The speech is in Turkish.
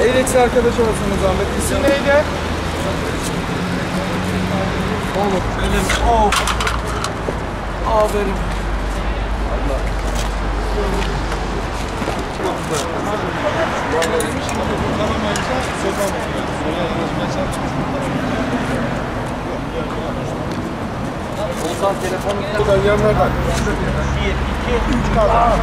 Ehliyetli arkadaşa basın zahmet. İsim neydi? Oğlum benim. Oh. Aferin. Allah. Çok güzel. Kurtaramayınca sokağım oluyor. Sola yanaşmaya çalışmışsın. Olsan telefonu buradan yanlardan. 1, 2, 3 kaldı.